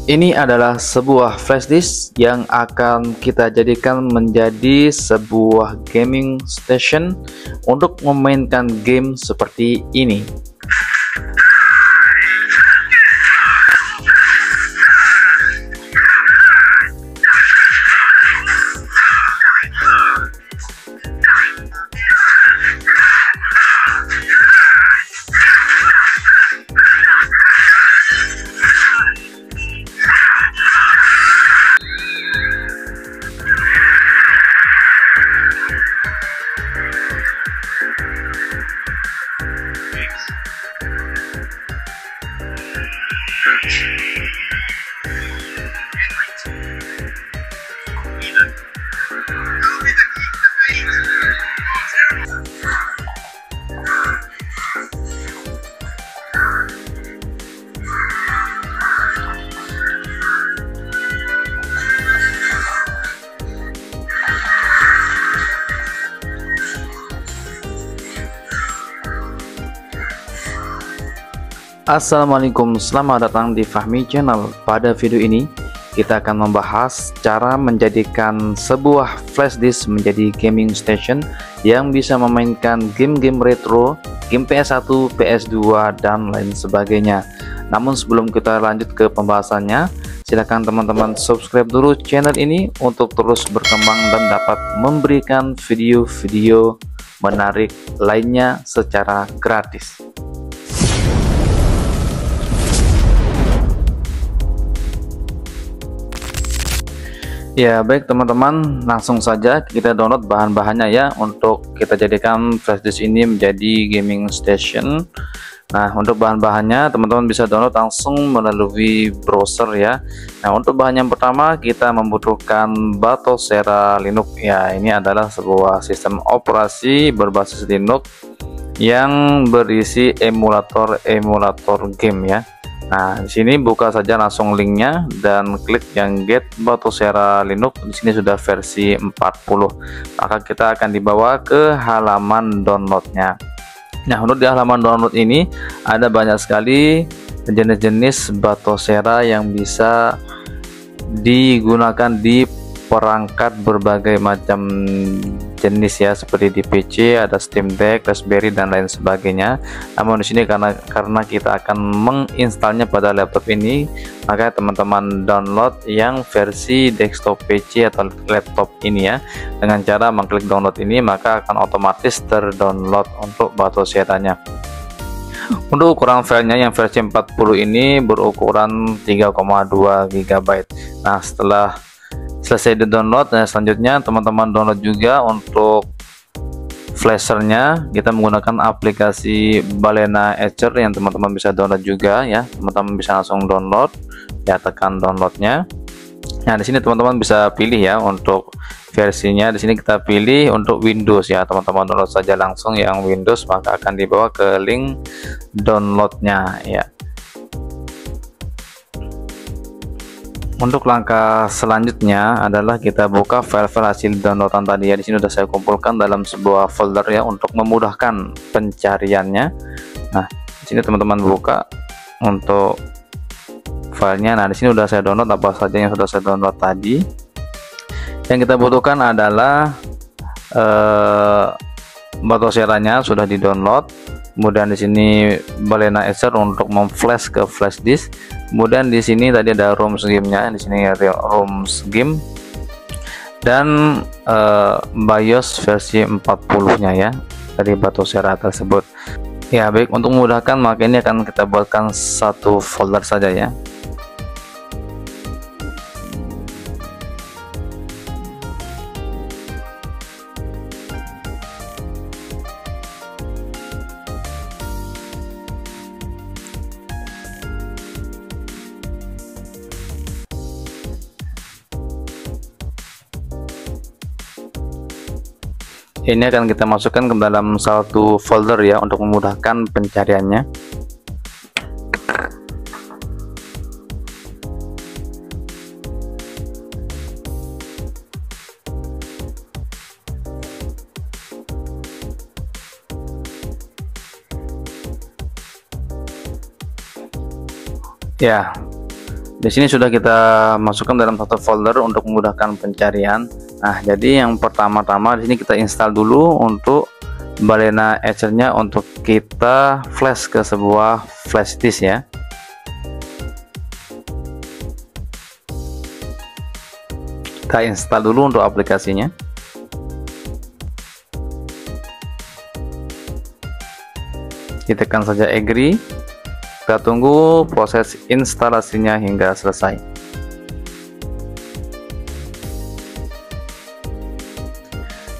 Ini adalah sebuah flash disk yang akan kita jadikan menjadi sebuah gaming station untuk memainkan game seperti ini. Assalamualaikum, selamat datang di Fahmi Channel. Pada video ini kita akan membahas cara menjadikan sebuah flash disk menjadi gaming station yang bisa memainkan game-game retro, game PS1, PS2 dan lain sebagainya. Namun sebelum kita lanjut ke pembahasannya, silakan teman-teman subscribe dulu channel ini untuk terus berkembang dan dapat memberikan video-video menarik lainnya secara gratis. Ya baik teman-teman, langsung saja kita download bahan-bahannya ya untuk kita jadikan flash disk ini menjadi gaming station. Nah, untuk bahan-bahannya teman-teman bisa download langsung melalui browser ya. Nah, untuk bahan yang pertama kita membutuhkan Batocera Linux ya. Ini adalah sebuah sistem operasi berbasis Linux yang berisi emulator game ya. Nah, di sini buka saja langsung linknya dan klik yang Get Batocera Linux. Di sini sudah versi 40. Maka kita akan dibawa ke halaman downloadnya. Nah, untuk di halaman download ini ada banyak sekali jenis-jenis Batocera yang bisa digunakan di perangkat berbagai macam jenis ya, seperti di PC ada Steam Deck, Raspberry dan lain sebagainya. Namun di sini karena kita akan menginstalnya pada laptop ini, maka teman-teman download yang versi desktop PC atau laptop ini ya. Dengan cara mengklik download ini maka akan otomatis terdownload untuk Batoceranya. Untuk ukuran filenya yang versi 40 ini berukuran 3,2 GB. Nah, setelah selesai di download, nah selanjutnya teman-teman download juga untuk flashernya. Kita menggunakan aplikasi Balena Etcher yang teman-teman bisa download juga ya. Teman-teman bisa langsung download ya, tekan downloadnya. Nah, di sini teman-teman bisa pilih ya untuk versinya. Di sini kita pilih untuk Windows ya, teman-teman download saja langsung yang Windows, maka akan dibawa ke link downloadnya ya. Untuk langkah selanjutnya adalah kita buka file-file hasil downloadan tadi ya. Di sini sudah saya kumpulkan dalam sebuah folder ya untuk memudahkan pencariannya. Nah, di sini teman-teman buka untuk filenya. Nah, di sini sudah saya download apa saja yang sudah saya download tadi. Yang kita butuhkan adalah Batoceranya sudah di-download. Kemudian di sini Balena Etcher untuk memflash ke flash disk. Kemudian di sini tadi ada ROMs gamenya, di sini ada ROMs game dan BIOS versi 40-nya ya dari Batocera tersebut. Ya baik, untuk memudahkan maka ini akan kita buatkan satu folder saja ya. Ini akan kita masukkan ke dalam satu folder ya untuk memudahkan pencariannya. Ya, Di sini sudah kita masukkan dalam satu folder untuk memudahkan pencarian. Nah, jadi yang pertama-tama di sini kita install dulu untuk Balena Etcher-nya untuk kita flash ke sebuah flash disk ya. Kita install dulu untuk aplikasinya. Ditekan saja agree. Kita tunggu proses instalasinya hingga selesai.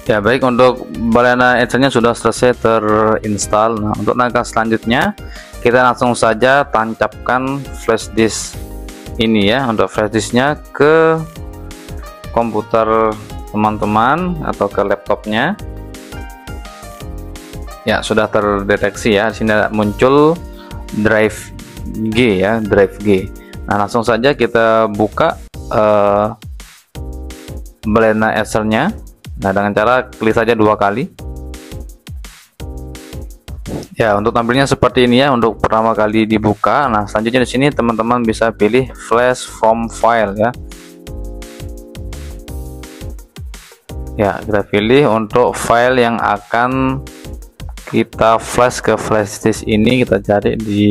Ya, baik, untuk Balena Etcher-nya sudah selesai terinstall. Nah, untuk langkah selanjutnya kita langsung saja tancapkan flash disk ini ya, untuk flash disknya ke komputer teman-teman atau ke laptopnya. Ya, sudah terdeteksi ya. Di sini muncul drive G ya, drive G. Nah, langsung saja kita buka Balena Etcher-nya. Nah, dengan cara klik saja 2 kali. Ya, untuk tampilnya seperti ini ya untuk pertama kali dibuka. Nah, selanjutnya di sini teman-teman bisa pilih flash from file ya. Ya, kita pilih untuk file yang akan kita flash ke flash disk ini. Kita cari di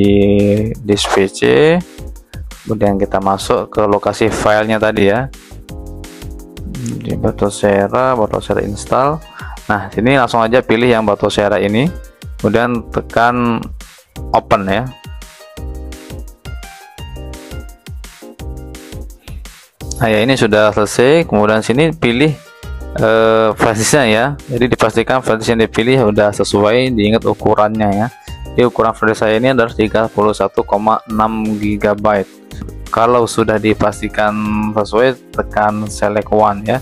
disk PC, kemudian kita masuk ke lokasi filenya tadi ya, di Batocera install. Nah, sini langsung aja pilih yang Batocera ini, kemudian tekan open ya. Nah ya, ini sudah selesai. Kemudian sini pilih flash disknya ya. Jadi dipastikan flash disk yang dipilih sudah sesuai, diingat ukurannya ya. Di ukuran flash saya ini adalah 31,6 GB. Kalau sudah dipastikan sesuai, tekan select one ya.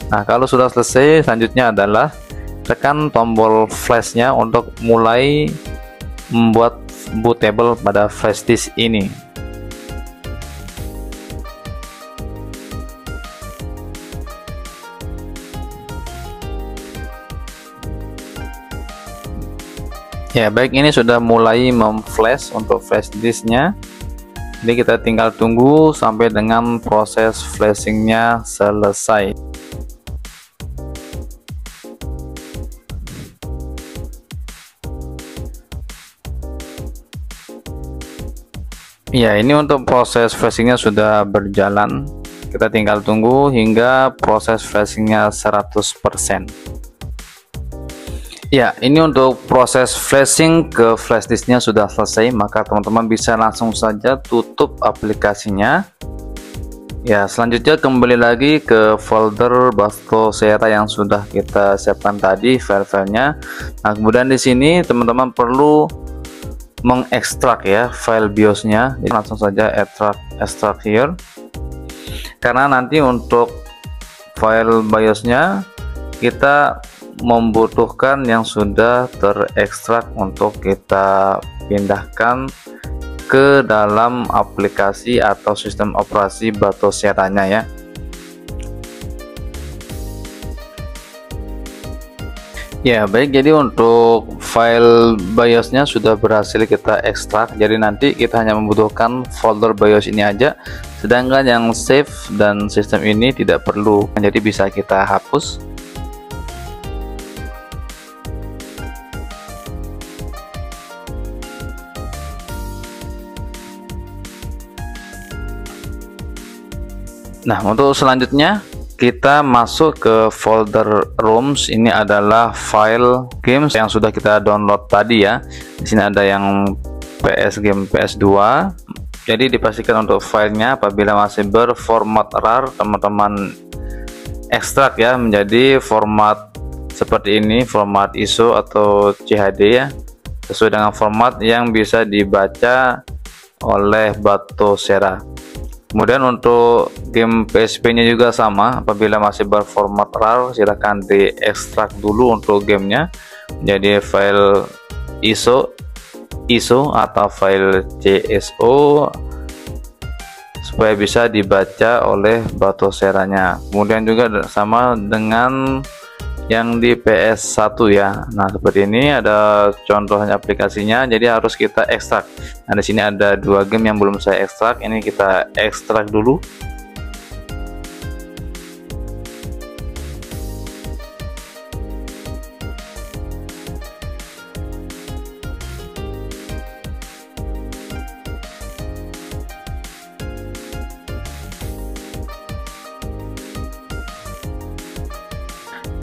Nah, kalau sudah selesai, selanjutnya adalah tekan tombol flashnya untuk mulai membuat bootable pada flash disk ini. Ya, baik, ini sudah mulai memflash untuk flash disknya. Jadi kita tinggal tunggu sampai dengan proses flashingnya selesai. Ya, ini untuk proses flashingnya sudah berjalan. Kita tinggal tunggu hingga proses flashingnya 100%. Ya, ini untuk proses flashing ke flash disknya sudah selesai, maka teman-teman bisa langsung saja tutup aplikasinya. Ya, selanjutnya kembali lagi ke folder Batocera yang sudah kita siapkan tadi file-filenya. Nah, kemudian di sini teman-teman perlu mengekstrak ya file BIOS-nya. Jadi langsung saja extract here. Karena nanti untuk file BIOS-nya kita membutuhkan yang sudah terekstrak untuk kita pindahkan ke dalam aplikasi atau sistem operasi Batocera-nya ya. Ya, baik, jadi untuk file BIOS-nya sudah berhasil kita ekstrak. Jadi nanti kita hanya membutuhkan folder BIOS ini aja, sedangkan yang save dan sistem ini tidak perlu, jadi bisa kita hapus. Nah, untuk selanjutnya kita masuk ke folder ROMs. Ini adalah file games yang sudah kita download tadi ya. Di sini ada yang PS game PS2. Jadi dipastikan untuk filenya apabila masih berformat RAR, teman-teman ekstrak ya menjadi format seperti ini, format ISO atau CHD ya, sesuai dengan format yang bisa dibaca oleh Batocera. Kemudian untuk game PSP-nya juga sama, apabila masih berformat RAR silahkan diekstrak dulu untuk gamenya menjadi file ISO atau file CSO supaya bisa dibaca oleh Batocera-nya. Kemudian juga sama dengan yang di PS1 ya. Nah, seperti ini ada contohnya aplikasinya, jadi harus kita ekstrak. Nah, di sini ada 2 game yang belum saya ekstrak, ini kita ekstrak dulu.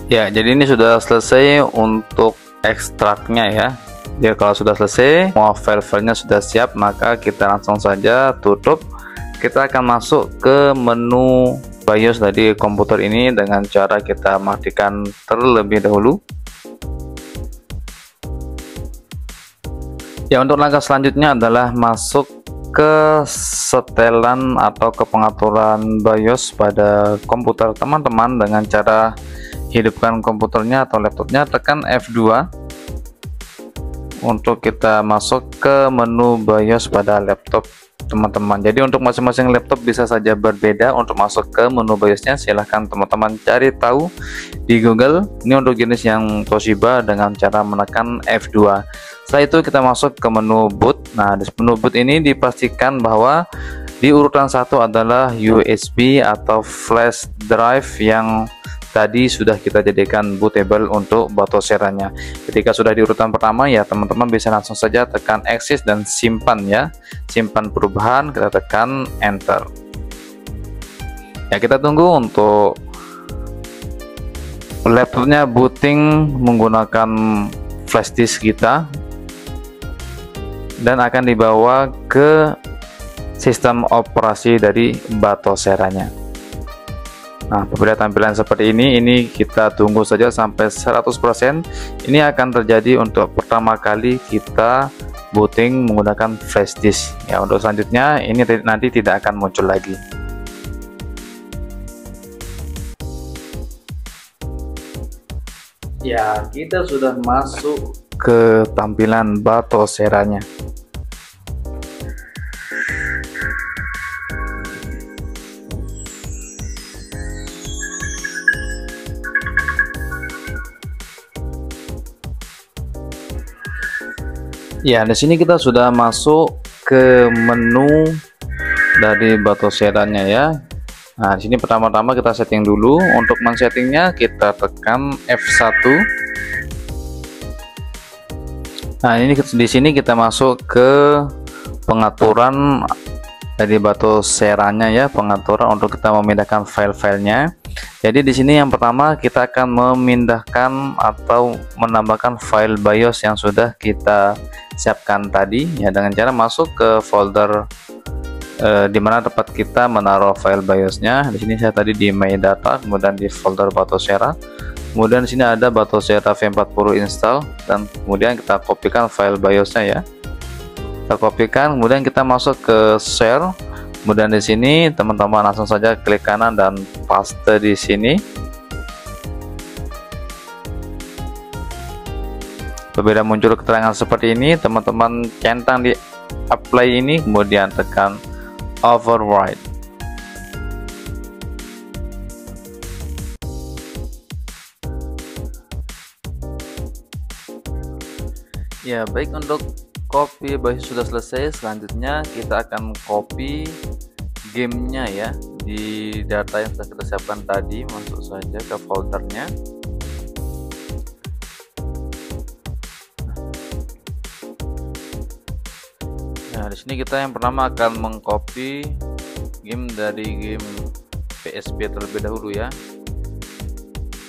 Ya, jadi ini sudah selesai untuk ekstraknya ya. Jadi kalau sudah selesai, semua file-filenya sudah siap, maka kita langsung saja tutup. Kita akan masuk ke menu BIOS dari komputer ini dengan cara kita matikan terlebih dahulu. Ya, untuk langkah selanjutnya adalah masuk ke setelan atau ke pengaturan BIOS pada komputer teman-teman dengan cara hidupkan komputernya atau laptopnya, tekan F2 untuk kita masuk ke menu BIOS pada laptop teman-teman. Jadi untuk masing-masing laptop bisa saja berbeda untuk masuk ke menu BIOSnya. Silahkan teman-teman cari tahu di Google. Ini untuk jenis yang Toshiba dengan cara menekan F2. Setelah itu kita masuk ke menu boot. Nah, di menu boot ini dipastikan bahwa di urutan 1 adalah USB atau flash drive yang tadi sudah kita jadikan bootable untuk Batocera-nya. Ketika sudah di urutan pertama ya, teman-teman bisa langsung saja tekan exit dan simpan ya. Simpan perubahan, kita tekan enter. Ya, kita tunggu untuk laptopnya booting menggunakan flash disk kita dan akan dibawa ke sistem operasi dari Batocera-nya. Nah, berbeda tampilan seperti ini kita tunggu saja sampai 100%. Ini akan terjadi untuk pertama kali kita booting menggunakan flash disk. Ya, untuk selanjutnya ini nanti tidak akan muncul lagi. Ya, kita sudah masuk ke tampilan Batocera-nya. Ya, di sini kita sudah masuk ke menu dari Batocera-nya ya. Nah, di sini pertama-tama kita setting dulu. Untuk men-settingnya kita tekan F1. Nah, ini di sini kita masuk ke pengaturan dari Batocera-nya ya, pengaturan untuk kita memindahkan file-filenya. Jadi di sini yang pertama kita akan memindahkan atau menambahkan file BIOS yang sudah kita siapkan tadi ya, dengan cara masuk ke folder di mana tempat kita menaruh file BIOS-nya. Di sini saya tadi di My Data, kemudian di folder Batocera. Kemudian di sini ada Batocera V40 install dan kemudian kita kopikan file BIOS-nya ya. Kita kopikan, kemudian kita masuk ke share. Kemudian di sini teman-teman langsung saja klik kanan dan paste di sini. Berbeda muncul keterangan seperti ini, teman-teman centang di apply ini, kemudian tekan override. Ya, baik, untuk copy BIOS sudah selesai. Selanjutnya kita akan copy gamenya ya, di data yang sudah kita siapkan tadi. Masuk saja ke foldernya. Nah, di sini kita yang pertama akan mengcopy game dari game PSP terlebih dahulu ya,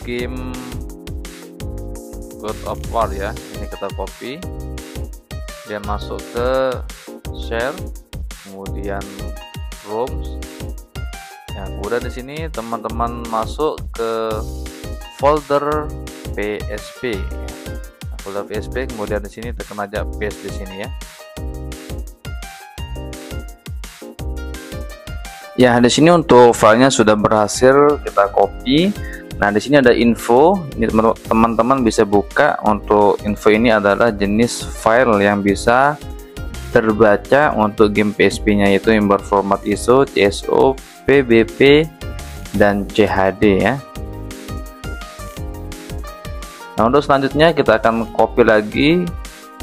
game God of War ya. Ini kita copy, dia masuk ke share, kemudian ROMs. Ya, kemudian di sini teman-teman masuk ke folder PSP. Nah, folder PSP, kemudian di sini tekan aja paste di sini ya. Ya, di sini untuk filenya sudah berhasil kita copy. Nah, di sini ada info. Ini teman-teman bisa buka. Untuk info ini adalah jenis file yang bisa terbaca untuk game PSP-nya, yaitu yang berformat ISO, CSO, PBP, dan CHD ya. Nah, untuk selanjutnya kita akan copy lagi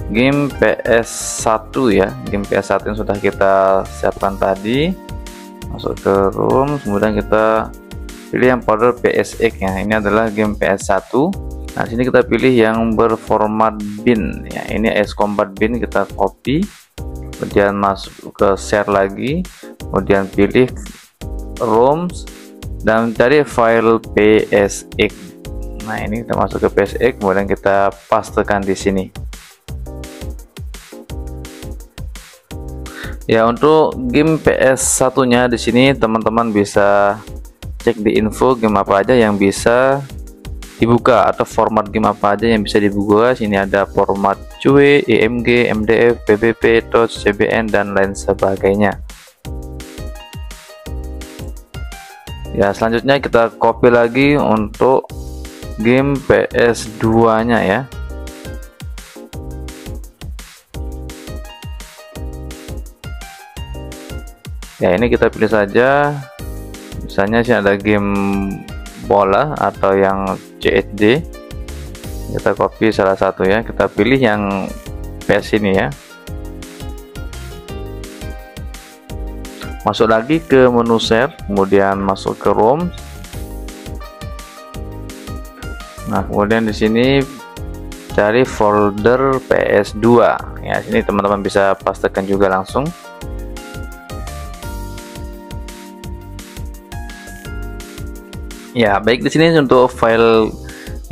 game PS1 ya, game PS1 yang sudah kita siapkan tadi. Masuk ke room, kemudian kita pilih yang folder PSX ya. Ini adalah game PS1. Nah, sini kita pilih yang berformat bin ya. Ini Ace Combat bin, kita copy, kemudian masuk ke share lagi, kemudian pilih ROMs dan cari file PSX. Nah, ini kita masuk ke PSX, kemudian kita pastekan di sini. Ya, untuk game PS1-nya di sini teman-teman bisa cek di info game apa aja yang bisa dibuka atau format game apa aja yang bisa dibuka. Sini ada format CUE, EMG, MDF, PBP, TOS, CBN dan lain sebagainya. Ya, selanjutnya kita copy lagi untuk game PS2-nya ya. Ya, ini kita pilih saja, misalnya sih ada game bola atau yang CSD, kita copy salah satu ya, kita pilih yang PS ini ya. Masuk lagi ke menu share, kemudian masuk ke ROM. Nah, kemudian di sini cari folder PS2 ya. Sini teman-teman bisa pastekan juga langsung. Ya, baik, di sini untuk file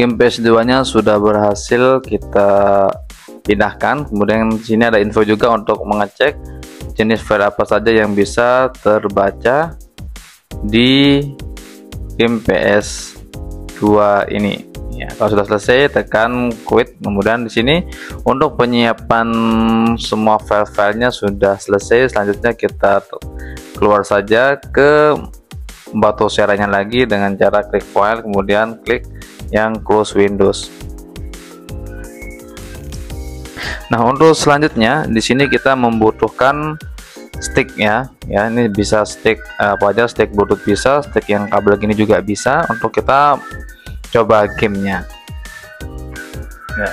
game PS2-nya sudah berhasil kita pindahkan. Kemudian di sini ada info juga untuk mengecek jenis file apa saja yang bisa terbaca di game PS2 ini. Ya, kalau sudah selesai tekan quit. Kemudian di sini untuk penyiapan semua file-filenya sudah selesai. Selanjutnya kita keluar saja ke batu seranya lagi dengan cara klik file, kemudian klik yang close Windows. Nah, untuk selanjutnya di sini kita membutuhkan stick ya. Ya, ini bisa stick apa aja, stick Bluetooth bisa, stick yang kabel gini juga bisa untuk kita coba gamenya. Ya.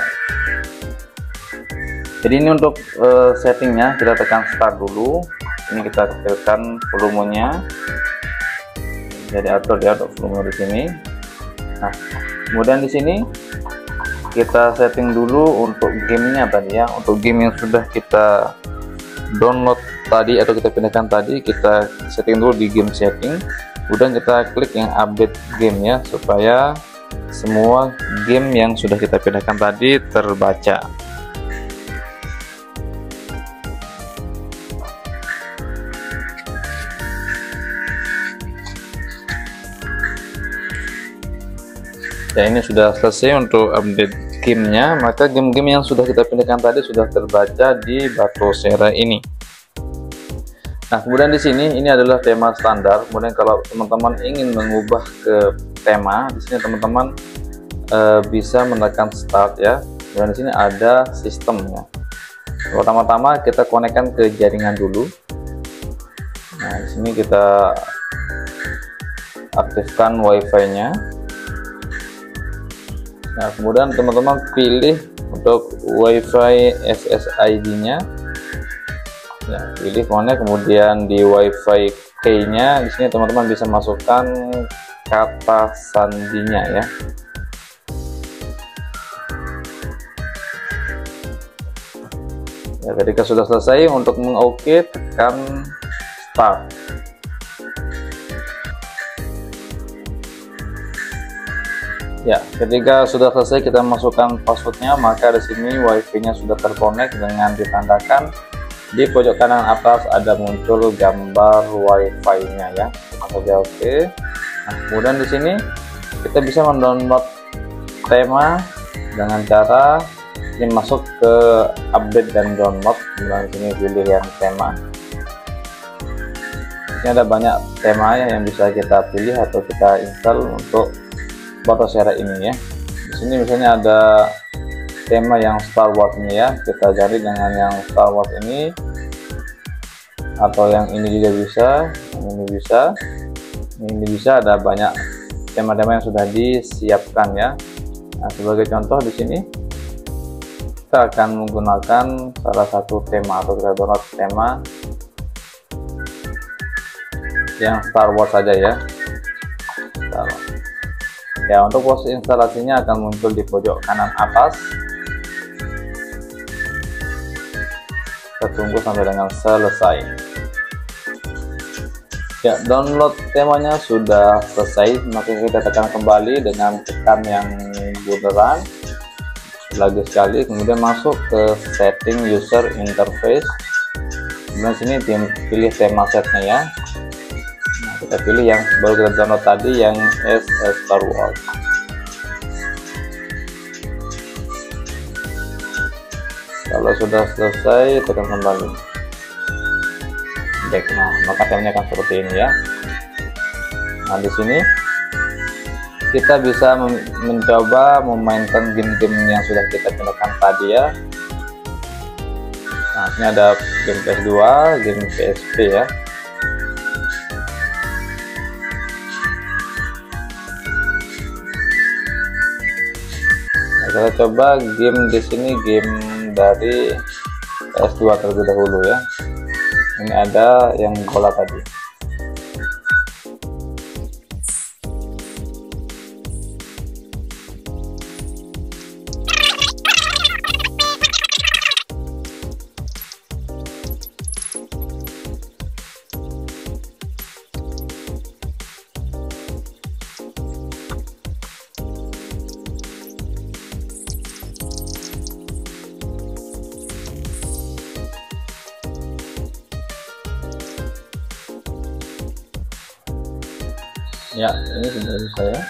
Jadi ini untuk settingnya kita tekan start dulu. Ini kita kecilkan volumenya. Jadi atur volume di sini. Nah, kemudian di sini kita setting dulu untuk gamenya tadi ya. Untuk game yang sudah kita download tadi atau kita pindahkan tadi, kita setting dulu di game setting. Kemudian kita klik yang update game ya, supaya semua game yang sudah kita pindahkan tadi terbaca. Ya, ini sudah selesai untuk update gamenya, maka game-game yang sudah kita pindahkan tadi sudah terbaca di batu sera ini. Nah, kemudian di sini ini adalah tema standar. Kemudian kalau teman-teman ingin mengubah ke tema, di sini teman-teman bisa menekan start ya. Kemudian di sini ada sistemnya. Pertama-tama kita konekkan ke jaringan dulu. Nah, di sini kita aktifkan WiFi-nya. Nah, kemudian teman-teman pilih untuk WiFi SSID-nya. Ya, pilih connect, kemudian di WiFi key-nya di sini teman-teman bisa masukkan kata sandinya ya. Ya, ketika sudah selesai, untuk meng-OK tekan start. Ya, ketika sudah selesai kita masukkan passwordnya, maka di sini WiFi-nya sudah terkonek dengan ditandakan di pojok kanan atas ada muncul gambar WiFi-nya ya. Saja oke. Nah, kemudian di sini kita bisa mendownload tema dengan cara ini masuk ke update dan download. Kemudian di sini pilih yang tema. Ini ada banyak tema yang bisa kita pilih atau kita install untuk batu sera ini ya. Di sini misalnya ada tema yang Star Wars ini ya, kita cari dengan yang Star Wars ini, atau yang ini juga bisa, ini bisa, ini bisa. Ada banyak tema-tema yang sudah disiapkan ya. Nah, sebagai contoh di sini kita akan menggunakan salah satu tema, atau kita download tema yang Star Wars saja ya. Ya, untuk proses instalasinya akan muncul di pojok kanan atas. Kita tunggu sampai dengan selesai. Ya, download temanya sudah selesai, maka kita tekan kembali dengan tekan yang bunderan lagi sekali, kemudian masuk ke setting user interface. Kemudian sini pilih tema setnya ya. Nah, kita pilih yang baru kita download tadi, yang Star Wars. Kalau sudah selesai, tekan kembali back. Nah, maka temanya akan seperti ini ya. Nah, di sini kita bisa mencoba memainkan game-game yang sudah kita pindahkan tadi ya. Nah, ini ada game PS2, game PSP ya. Nah, kita coba game di sini, game dari PS2 terlebih dahulu ya. Ini ada yang bola tadi. Ya, ini sudah selesai ya.